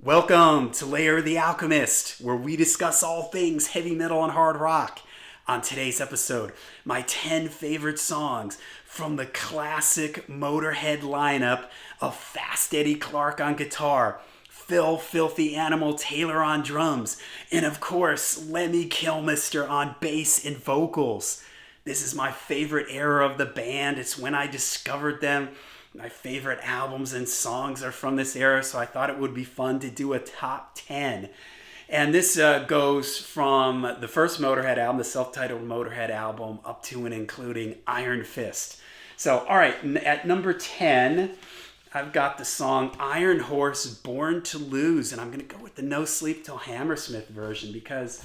Welcome to Lair the Alchemist, where we discuss all things heavy metal and hard rock. On today's episode, my 10 favorite songs from the classic Motorhead lineup of Fast Eddie Clarke on guitar, Philty Taylor on drums, and of course, Lemmy Kilmister on bass and vocals. This is my favorite era of the band. It's when I discovered them. My favorite albums and songs are from this era, so I thought it would be fun to do a top 10. And this goes from the first Motorhead album, the self-titled Motorhead album, up to and including Iron Fist. So, all right, at number 10, I've got the song Iron Horse, Born to Lose, and I'm going to go with the No Sleep Till Hammersmith version because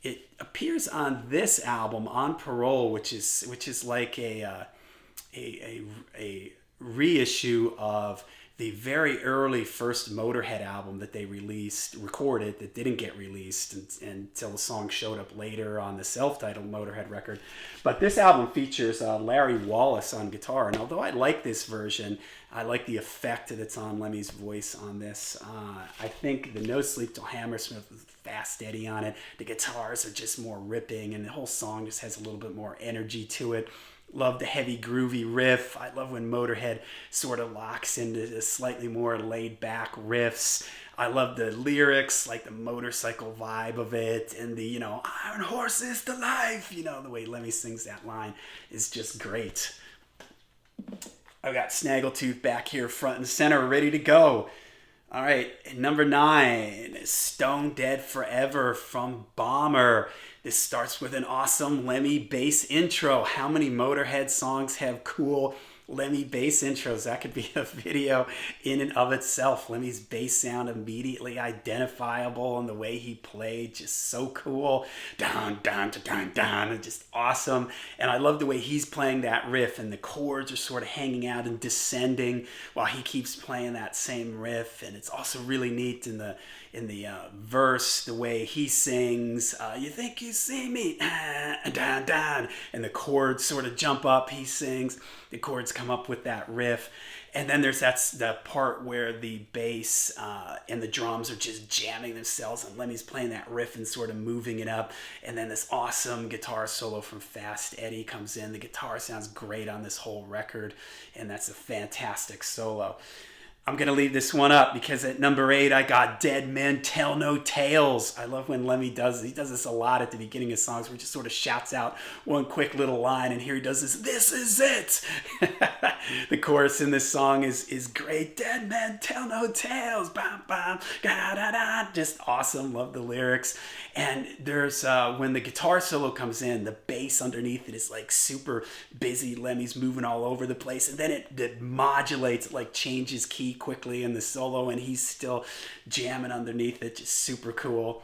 it appears on this album, On Parole, which is like a reissue of the very early first Motorhead album that they recorded that didn't get released until the song showed up later on the self-titled Motorhead record. But this album features Larry Wallace on guitar, and although I like this version, I like the effect that's on Lemmy's voice on this. I think the No Sleep Till Hammersmith with Fast Eddie on it, the guitars are just more ripping, and the whole song just has a little bit more energy to it. Love the heavy groovy riff. I love when Motorhead sort of locks into the slightly more laid back riffs. I love the lyrics, like the motorcycle vibe of it, and the, Iron Horse is the life. The way Lemmy sings that line is just great. I've got Snaggletooth back here front and center, ready to go. All right, number 9, Stone Dead Forever from Bomber. This starts with an awesome Lemmy bass intro. How many Motorhead songs have cool Lemmy bass intros? That could be a video in and of itself. Lemmy's bass sound immediately identifiable, and the way he played, just so cool. Down, down, down, down, and just awesome. And I love the way he's playing that riff, and the chords are sort of hanging out and descending while he keeps playing that same riff. And it's also really neat in the verse, the way he sings, you think you see me, down, down, and the chords sort of jump up, he sings, the chords come up with that riff, and then that's the part where the bass and the drums are just jamming themselves, and Lemmy's playing that riff and sort of moving it up, and then this awesome guitar solo from Fast Eddie comes in. The guitar sounds great on this whole record, and that's a fantastic solo. I'm going to leave this one up because at number 8, I got Dead Men Tell No Tales. I love when Lemmy does this a lot at the beginning of songs where he just sort of shouts out one quick little line, and here he does this is it. The chorus in this song is great. Dead Men Tell No Tales. Bam, bam, da, da, da. Just awesome. Love the lyrics. And there's, when the guitar solo comes in, the bass underneath it is like super busy. Lemmy's moving all over the place, and then it modulates, it like changes key quickly in the solo, and he's still jamming underneath it. Just super cool.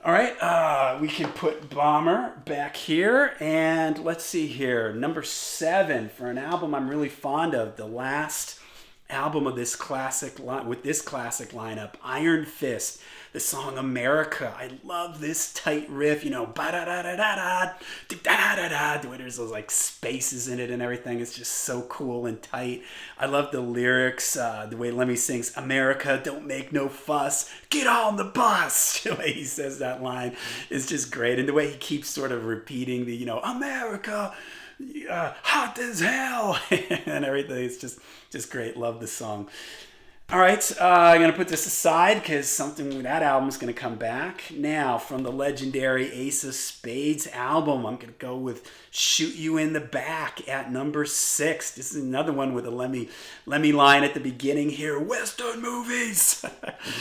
All right, we can put Bomber back here, and let's see here. Number 7 for an album I'm really fond of, the last album of this classic lineup, Iron Fist. The song America. I love this tight riff, ba-da-da-da-da-da, da-da-da-da, the way there's those like spaces in it and everything. It's just so cool and tight. I love the lyrics, the way Lemmy sings, America, don't make no fuss, get on the bus. The way he says that line is just great. And the way he keeps sort of repeating the, America, hot as hell, and everything. It's just great. Love the song. All right, I'm going to put this aside because something with that album is going to come back. Now, from the legendary Ace of Spades album, I'm going to go with Shoot You in the Back at number 6. This is another one with a Lemmy line at the beginning here, Western movies.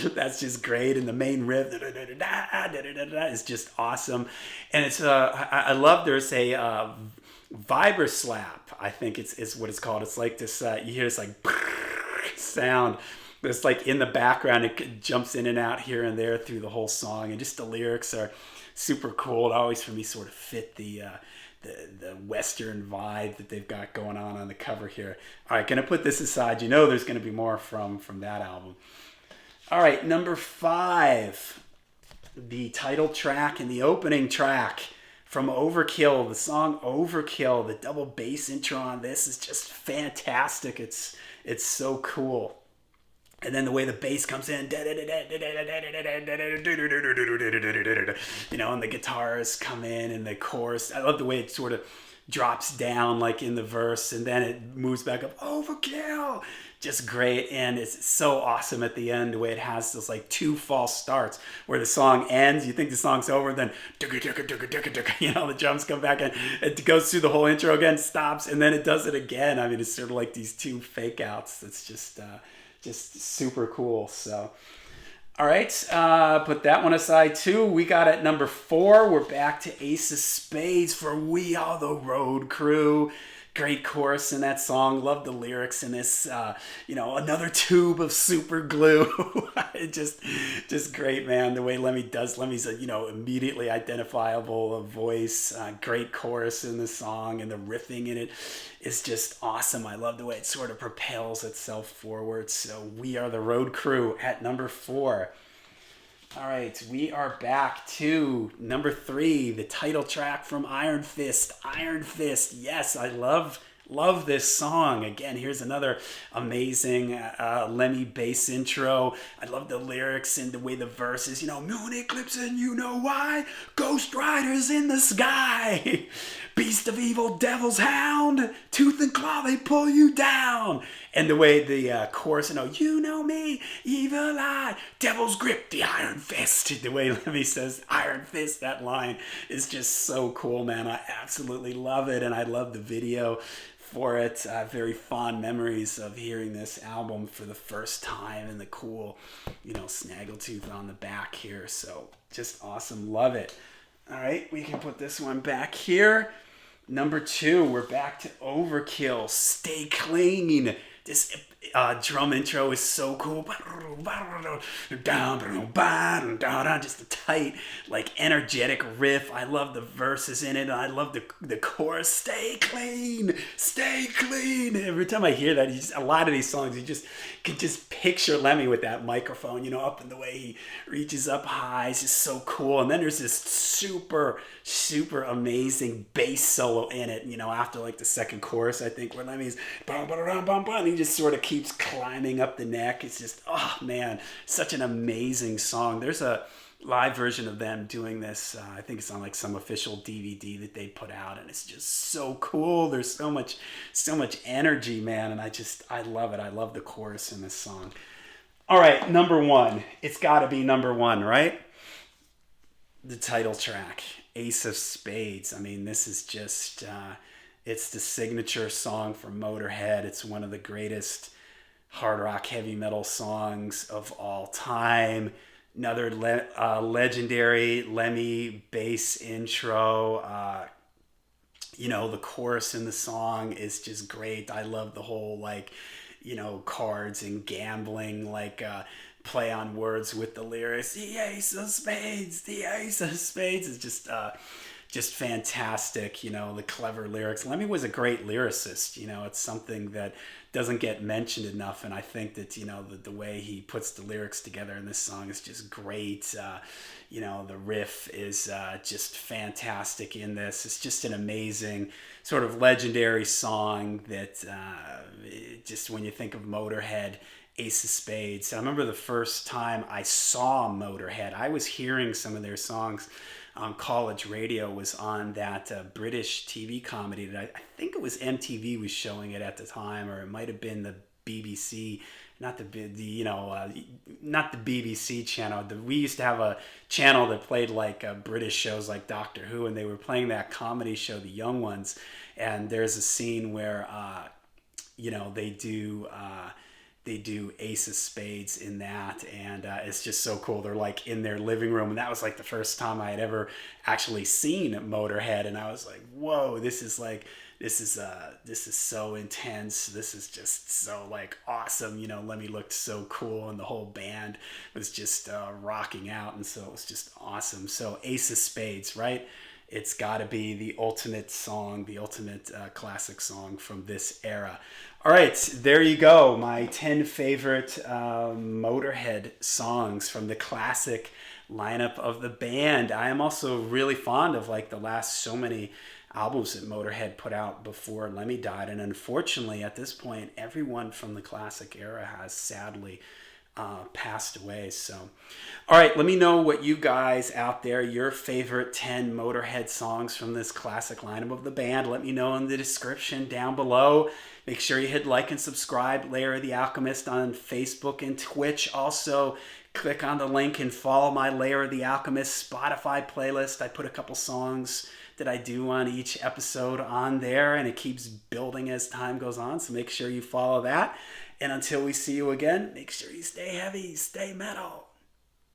That's just great, and the main riff is just awesome. And it's I love there's a vibra slap, I think it's what it's called. It's like this, you hear this like sound that's like in the background. It jumps in and out here and there through the whole song, and just the lyrics are super cool. It always for me sort of fit the Western vibe that they've got going on the cover here. All right, gonna put this aside. There's gonna be more from that album. All right, number 5, the title track and the opening track from Overkill, the song Overkill. The double bass intro on this is just fantastic. It's so cool. And then the way the bass comes in, and the guitars come in and the chorus. I love the way it sort of drops down like in the verse and then it moves back up. Overkill! Just great. And it's so awesome at the end the way it has those like two false starts where the song ends. You think the song's over, then the drums come back and it goes through the whole intro again, stops, and then it does it again. I mean, it's sort of like these two fake outs. It's just super cool. So, all right, put that one aside too. We got at number 4. We're back to Ace of Spades for We Are the Road Crew. Great chorus in that song. Love the lyrics in this. Another tube of super glue. just great, man. The way Lemmy does. Lemmy's immediately identifiable voice. Great chorus in the song, and the riffing in it is just awesome. I love the way it sort of propels itself forward. So We Are the Road Crew at number 4. All right, we are back to number 3, the title track from Iron Fist. Iron Fist, yes, I love this song. Again, here's another amazing Lemmy bass intro. I love the lyrics and the way the verses, moon eclipse and you know why, ghost riders in the sky, beast of evil, devil's hound, tooth and claw, they pull you down. And the way the chorus, you know me, evil eye, devil's grip, the iron fist. The way Lemmy says iron fist, that line is just so cool, man. I absolutely love it, and I love the video for it. Very fond memories of hearing this album for the first time and the cool, snaggletooth on the back here. So just awesome. Love it. All right, we can put this one back here. Number 2, we're back to Overkill. Stay Clean. This drum intro is so cool. Just a tight, energetic riff. I love the verses in it. I love the chorus. Stay clean, stay clean. Every time I hear that, a lot of these songs, you just can just picture Lemmy with that microphone, up in the way he reaches up high. It's just so cool. And then there's this super, super amazing bass solo in it, after the second chorus, I think, where Lemmy's and he just sort of keeps climbing up the neck. It's just, oh man, such an amazing song. There's a live version of them doing this. I think it's on some official DVD that they put out, and it's just so cool. There's so much energy, man, and I love it. I love the chorus in this song. All right, number 1. It's got to be number 1, right? The title track, Ace of Spades. I mean, this is just, it's the signature song from Motorhead. It's one of the greatest hard rock heavy metal songs of all time. Another legendary Lemmy bass intro. The chorus in the song is just great. I love the whole cards and gambling play on words with the lyrics. The Ace of Spades, the Ace of Spades is just fantastic. The clever lyrics. Lemmy was a great lyricist. It's something that doesn't get mentioned enough, and I think that the way he puts the lyrics together in this song is just great. The riff is just fantastic in this. It's just an amazing sort of legendary song that just when you think of Motorhead, Ace of Spades. I remember the first time I saw Motorhead, I was hearing some of their songs on college radio. Was on that British TV comedy that I think it was MTV was showing it at the time, or it might have been the BBC, not the BBC channel. We used to have a channel that played British shows like Doctor Who, and they were playing that comedy show, The Young Ones, and there's a scene where they do Ace of Spades in that, and it's just so cool. They're in their living room, and that was the first time I had ever actually seen Motorhead, and I was like, whoa, this is so intense. This is just so awesome. Lemmy looked so cool, and the whole band was just rocking out, and so it was just awesome. So Ace of Spades, right? It's got to be the ultimate song, the ultimate classic song from this era. All right, there you go. My 10 favorite Motorhead songs from the classic lineup of the band. I am also really fond of the last so many albums that Motorhead put out before Lemmy died. And unfortunately, at this point, everyone from the classic era has sadly passed away. So, all right, let me know what you guys out there, your favorite 10 Motorhead songs from this classic lineup of the band. Let me know in the description down below. Make sure you hit like and subscribe, Lair the Alchemist on Facebook and Twitch. Also, click on the link and follow my Lair the Alchemist Spotify playlist. I put a couple songs that I do on each episode on there, and it keeps building as time goes on, so make sure you follow that. And until we see you again, make sure you stay heavy, stay metal.